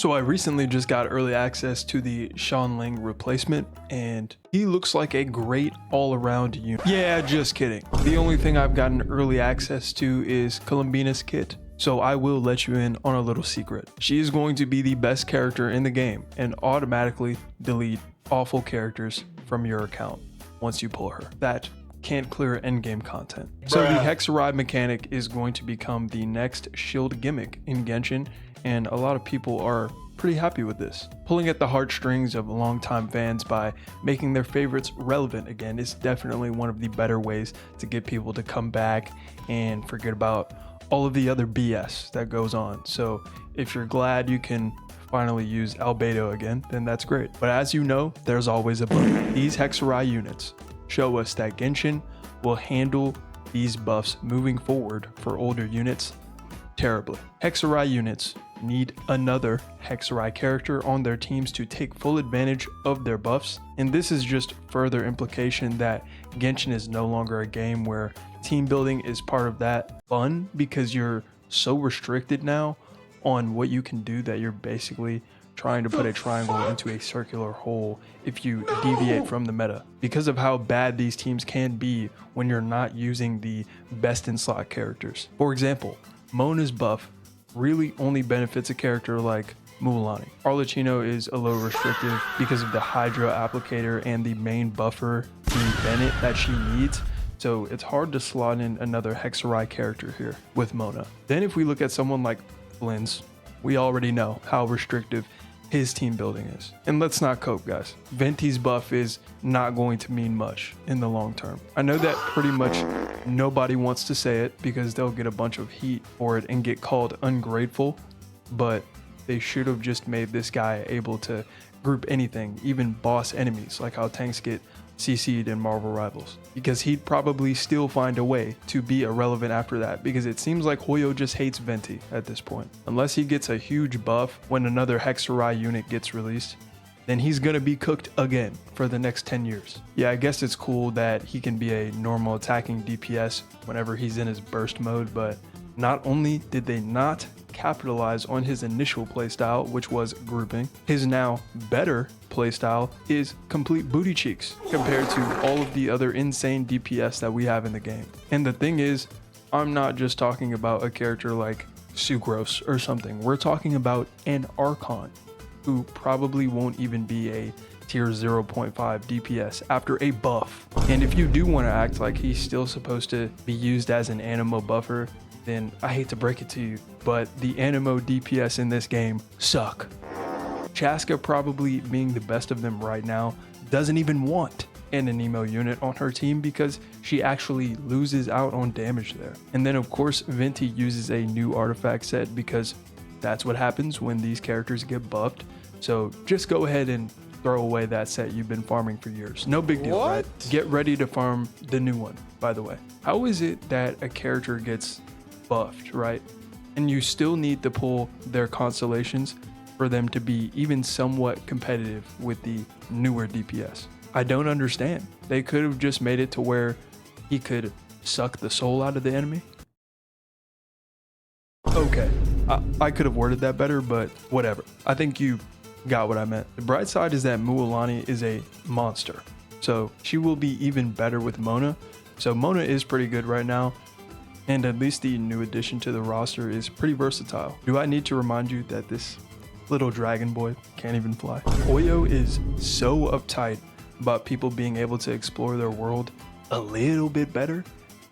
So I recently just got early access to the Ling replacement, and he looks like a great all-around unit. Yeah, just kidding. The only thing I've gotten early access to is Columbina's kit. So I will let you in on a little secret. She is going to be the best character in the game and automatically delete awful characters from your account once you pull her. That can't clear endgame content. So the Hexaride mechanic is going to become the next shield gimmick in Genshin, and a lot of people are pretty happy with this. Pulling at the heartstrings of longtime fans by making their favorites relevant again is definitely one of the better ways to get people to come back and forget about all of the other BS that goes on. So if you're glad you can finally use Albedo again, then that's great. But as you know, there's always a but. These Hexarai units show us that Genshin will handle these buffs moving forward for older units terribly. Hexarai units need another Hexarai character on their teams to take full advantage of their buffs, and this is just further implication that Genshin is no longer a game where team building is part of that fun, because you're so restricted now on what you can do that you're basically trying to put a triangle into a circular hole if you deviate from the meta, because of how bad these teams can be when you're not using the best in slot characters. For example, Mona's buff really only benefits a character like Mualani. Arlecchino is a little restrictive because of the Hydra applicator and the main buffer being Bennett that she needs, so it's hard to slot in another Hexarai character here with Mona. Then if we look at someone like Blins, we already know how restrictive his team building is. And let's not cope, guys. Venti's buff is not going to mean much in the long term. I know that pretty much nobody wants to say it because they'll get a bunch of heat for it and get called ungrateful, but they should have just made this guy able to group anything, even boss enemies, like how tanks get CC'd in Marvel Rivals, because he'd probably still find a way to be irrelevant after that, because it seems like Hoyo just hates Venti at this point. Unless he gets a huge buff when another Hexarai unit gets released, then he's gonna be cooked again for the next 10 years. Yeah, I guess it's cool that he can be a normal attacking DPS whenever he's in his burst mode, but not only did they not capitalize on his initial playstyle, which was grouping, his now better playstyle is complete booty cheeks compared to all of the other insane DPS that we have in the game. And the thing is, I'm not just talking about a character like Sucrose or something. We're talking about an Archon who probably won't even be a tier 0.5 DPS after a buff. And if you do want to act like he's still supposed to be used as an Animo buffer, then I hate to break it to you, but the Animo DPS in this game suck. Chaska, probably being the best of them right now, doesn't even want an Anemo unit on her team because she actually loses out on damage there. And then of course Venti uses a new artifact set because that's what happens when these characters get buffed. So just go ahead and throw away that set you've been farming for years. No big deal, right? Get ready to farm the new one, by the way. How is it that a character gets buffed, right, and you still need to pull their constellations for them to be even somewhat competitive with the newer DPS? I don't understand. They could have just made it to where he could suck the soul out of the enemy. Okay, I could have worded that better, but whatever. I think you got what I meant. The bright side is that Mualani is a monster, so she will be even better with Mona. So Mona is pretty good right now, and at least the new addition to the roster is pretty versatile. Do I need to remind you that this little dragon boy can't even fly? Hoyo is so uptight about people being able to explore their world a little bit better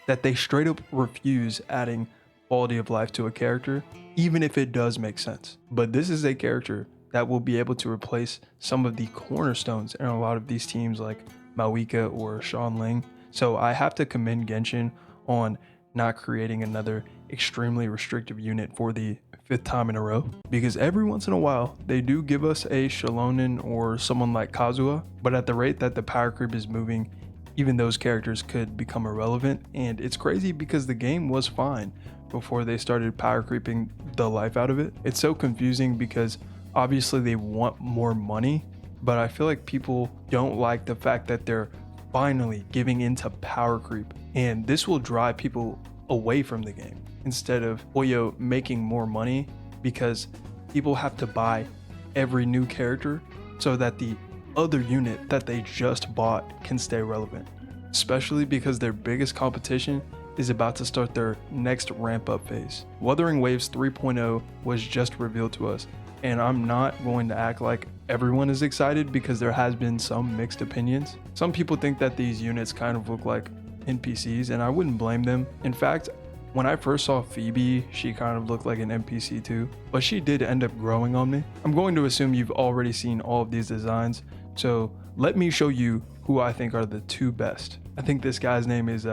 that they straight up refuse adding quality of life to a character, even if it does make sense. But this is a character that will be able to replace some of the cornerstones in a lot of these teams like Mawika or Ling. So I have to commend Genshin on not creating another extremely restrictive unit for the 5th time in a row, because every once in a while they do give us a Shalonen or someone like Kazuha, but at the rate that the power creep is moving, even those characters could become irrelevant. And it's crazy because the game was fine before they started power creeping the life out of it. It's so confusing because obviously they want more money, but I feel like people don't like the fact that they're finally giving into power creep, and this will drive people away from the game instead of Hoyo making more money, because people have to buy every new character so that the other unit that they just bought can stay relevant, especially because their biggest competition is about to start their next ramp up phase. Wuthering Waves 3.0 was just revealed to us, and I'm not going to act like everyone is excited because there has been some mixed opinions. Some people think that these units kind of look like NPCs, and I wouldn't blame them. In fact, when I first saw Phoebe, she kind of looked like an NPC too, but she did end up growing on me. I'm going to assume you've already seen all of these designs, so let me show you who I think are the two best. I think this guy's name is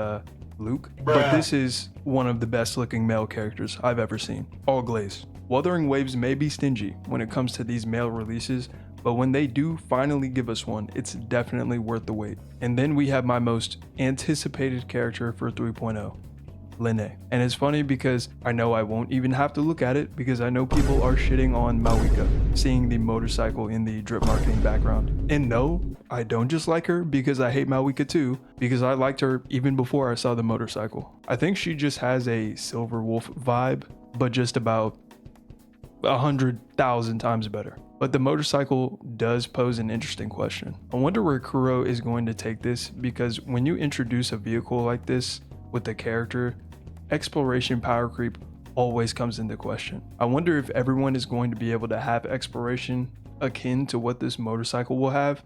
Luke, but this is one of the best looking male characters I've ever seen. All glaze. Wuthering Waves may be stingy when it comes to these male releases, but when they do finally give us one, it's definitely worth the wait. And then we have my most anticipated character for 3.0, Linne. And it's funny because I know I won't even have to look at it because I know people are shitting on Mawika, seeing the motorcycle in the drip marketing background. And no, I don't just like her because I hate Mawika too, because I liked her even before I saw the motorcycle. I think she just has a Silver Wolf vibe, but just about 100,000 times better. But the motorcycle does pose an interesting question. I wonder where Kuro is going to take this, because when you introduce a vehicle like this with a character, exploration power creep always comes into question. I wonder if everyone is going to be able to have exploration akin to what this motorcycle will have,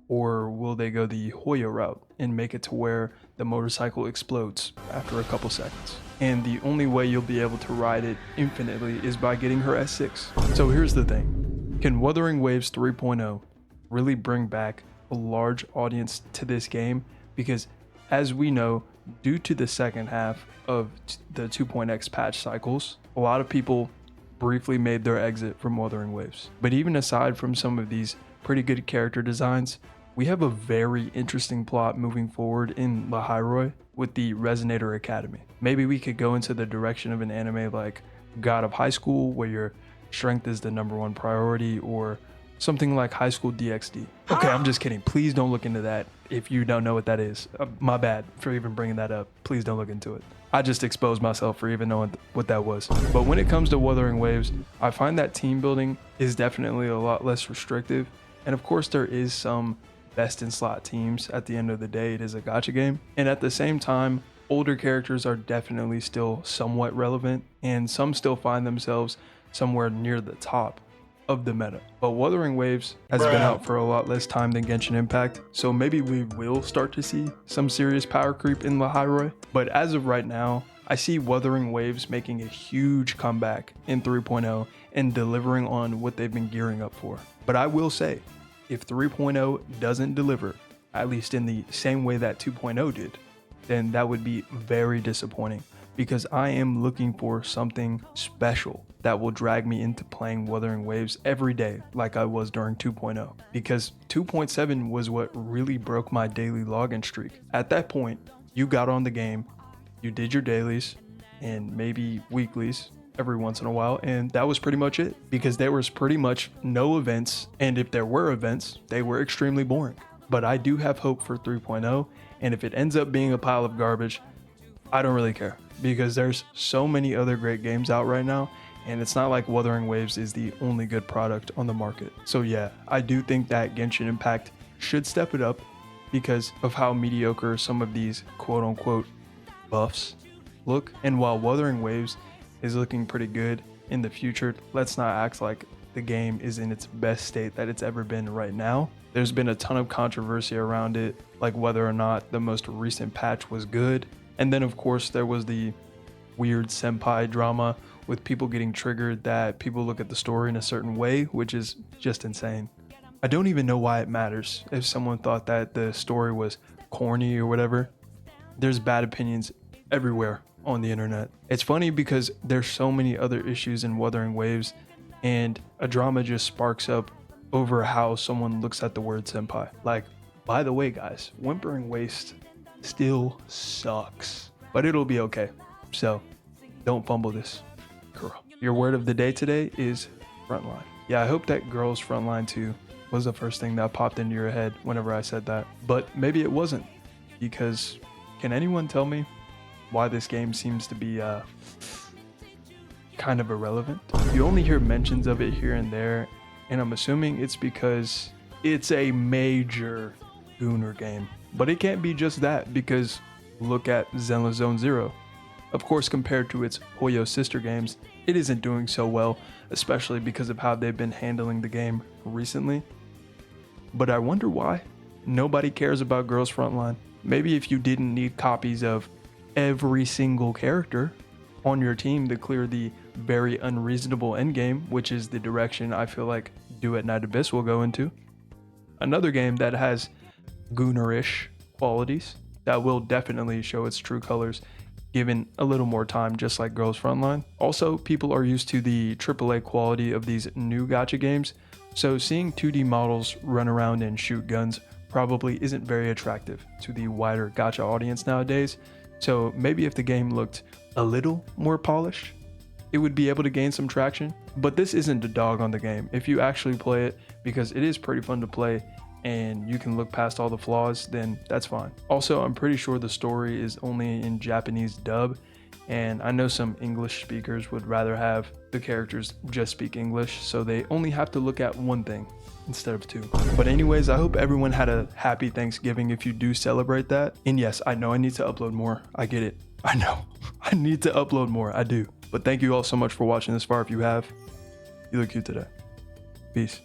or will they go the Hoya route and make it to where the motorcycle explodes after a couple seconds? And the only way you'll be able to ride it infinitely is by getting her S6. So here's the thing. Can Wuthering Waves 3.0 really bring back a large audience to this game? Because as we know, due to the second half of the 2.x patch cycles, a lot of people briefly made their exit from Wuthering Waves. But even aside from some of these pretty good character designs, we have a very interesting plot moving forward in Lahairoi with the Resonator Academy. Maybe we could go into the direction of an anime like God of High School, where your strength is the #1 priority, or something like High School DxD. Okay, I'm just kidding. Please don't look into that if you don't know what that is. My bad for even bringing that up. Please don't look into it. I just exposed myself for even knowing what that was. But when it comes to Wuthering Waves, I find that team building is definitely a lot less restrictive. And of course, there is some best in slot teams. At the end of the day, it is a gacha game. And at the same time, older characters are definitely still somewhat relevant, and some still find themselves somewhere near the top of the meta. But Wuthering Waves has been out for a lot less time than Genshin Impact, so maybe we will start to see some serious power creep in Lahairoi. But as of right now, I see Wuthering Waves making a huge comeback in 3.0 and delivering on what they've been gearing up for. But I will say, if 3.0 doesn't deliver, at least in the same way that 2.0 did, then that would be very disappointing, because I am looking for something special that will drag me into playing Wuthering Waves every day like I was during 2.0. Because 2.7 was what really broke my daily login streak. At that point, you got on the game, you did your dailies, and maybe weeklies every once in a while, and that was pretty much it, because there was pretty much no events, and if there were events, they were extremely boring. But I do have hope for 3.0, and if it ends up being a pile of garbage, I don't really care, because there's so many other great games out right now, and it's not like Wuthering Waves is the only good product on the market. So yeah, I do think that Genshin Impact should step it up because of how mediocre some of these quote-unquote buffs look. And while Wuthering Waves is looking pretty good in the future, let's not act like the game is in its best state that it's ever been right now. There's been a ton of controversy around it, like whether or not the most recent patch was good. And then of course there was the weird senpai drama with people getting triggered that people look at the story in a certain way, which is just insane. I don't even know why it matters if someone thought that the story was corny or whatever. There's bad opinions everywhere on the internet. It's funny because there's so many other issues in Wuthering Waves, and a drama just sparks up over how someone looks at the word senpai. Like, by the way guys, Whimpering Waste still sucks, but it'll be okay. So don't fumble this. Girl. Your word of the day today is Frontline. Yeah, I hope that Girls Frontline 2 was the first thing that popped into your head whenever I said that, but maybe it wasn't, because can anyone tell me why this game seems to be kind kind of irrelevant. You only hear mentions of it here and there, and I'm assuming it's because it's a major Gooner game. But it can't be just that, because look at Zenless Zone Zero. Of course, compared to its Hoyo sister games, it isn't doing so well, especially because of how they've been handling the game recently. But I wonder why. Nobody cares about Girls Frontline. Maybe if you didn't need copies of every single character on your team to clear the very unreasonable endgame, which is the direction I feel like Do at Night Abyss will go into. Another game that has Gooner-ish qualities that will definitely show its true colors given a little more time, just like Girls Frontline. Also, people are used to the AAA quality of these new gacha games, so seeing 2D models run around and shoot guns probably isn't very attractive to the wider gacha audience nowadays. So maybe if the game looked a little more polished, it would be able to gain some traction. But this isn't a dog on the game if you actually play it, because it is pretty fun to play and you can look past all the flaws, then that's fine. Also, I'm pretty sure the story is only in Japanese dub, and I know some English speakers would rather have the characters just speak English, so they only have to look at one thing instead of two. But anyways, I hope everyone had a happy Thanksgiving if you do celebrate that. And yes, I know I need to upload more. I get it. I know. I need to upload more. I do. But thank you all so much for watching this far if you have. You look cute today. Peace.